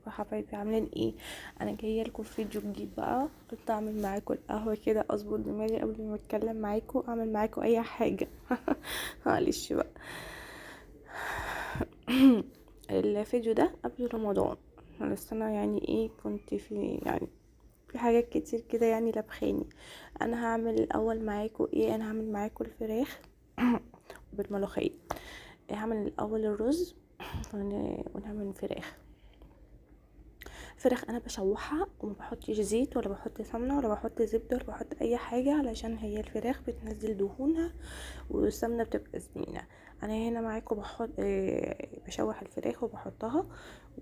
ازيكم يا حبايبي، عاملين ايه؟ انا جايه لكم فيديو جديد بقى. قلت اعمل معاكم القهوه كده، اظبط دماغي قبل ما اتكلم معاكم، اعمل معاكم اي حاجه. معلش بقى. الفيديو ده قبل رمضان، بس انا يعني ايه كنت في حاجات كتير كده يعني لبخاني. انا هعمل الاول معاكم ايه، انا هعمل معاكم الفراخ بالملوخيه. هعمل الاول الرز ونعمل فراخ انا بشوحها وما بحطش زيت ولا بحط سمنه ولا بحط زبده ولا بحط اي حاجه، علشان هي الفراخ بتنزل دهونها والسمنه بتبقى سمينه. انا هنا معاكم بحط بشوح الفراخ وبحطها،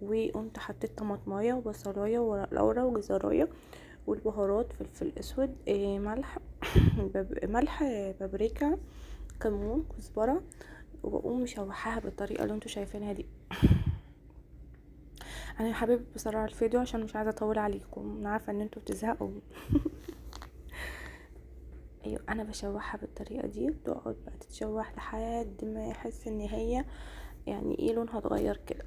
وقمت حطيت طماطمايه وبصلايه وورق لورا وجزرايه والبهارات، فلفل اسود، ملح، ملح، بابريكا، كمون، كزبره، وبقوم مشوحاها بالطريقه اللي انتوا شايفينها دي. انا حابب بسرعه الفيديو عشان مش عايزه اطول عليكم، انا عارفه ان انتوا بتزهقوا. ايوه، انا بشوحها بالطريقه دي، بتقعد بقى تتشوح لحد ما يحس ان هي يعني ايه لونها اتغير كده.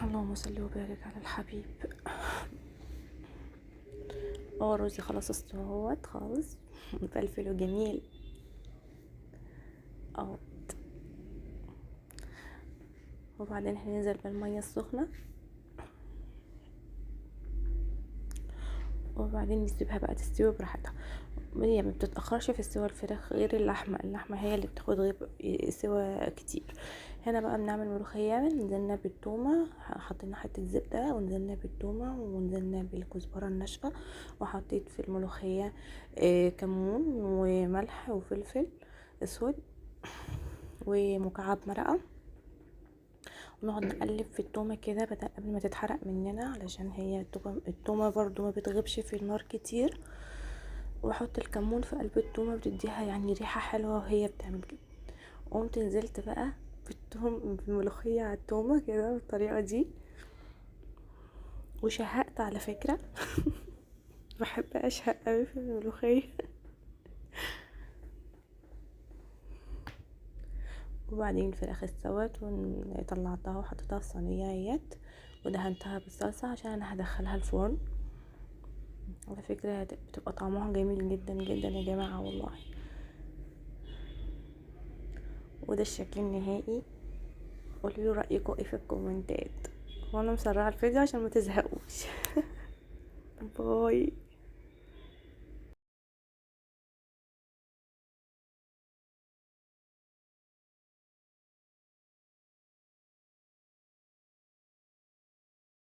اللهم صل وبارك على الحبيب. رزي خلاص استوى اهوت خالص. مفلفل وجميل اهو. وبعدين هننزل بالميه السخنه، وبعدين نسيبها بقى تستوي براحتها. هي ما بتتاخرش في استوى الفراخ غير اللحمه هي اللي بتاخد غير سوا كتير. هنا بقى بنعمل ملوخيه، نزلنا بالتومه، حطينا حته زبده ونزلنا بالتومه ونزلنا بالكزبره الناشفه، وحطيت في الملوخيه كمون وملح وفلفل اسود ومكعب مرقه، ونقعد نقلب في التومه كده قبل ما تتحرق مننا، علشان هي التومه برضو ما بتغيبش في النار كتير. واحط الكمون في قلب التومه، بتديها يعني ريحه حلوه وهي بتعمل كده. قمت نزلت بقى بالملوخيه على التومه كده بالطريقه دي، وشهقت على فكره. بحب اشهق قوي في الملوخيه. وبعدين الفراخ استوت وطلعتها وحطيتها في صينيه اهيت، ودهنتها بالصلصه عشان انا هدخلها الفرن. على فكره بتبقى طعمها جميل جدا جدا يا جماعه والله. وده الشكل النهائي. قولوا رايكم ايه في الكومنتات، وانا مسرعه الفيديو عشان ما تزهقوش. باي.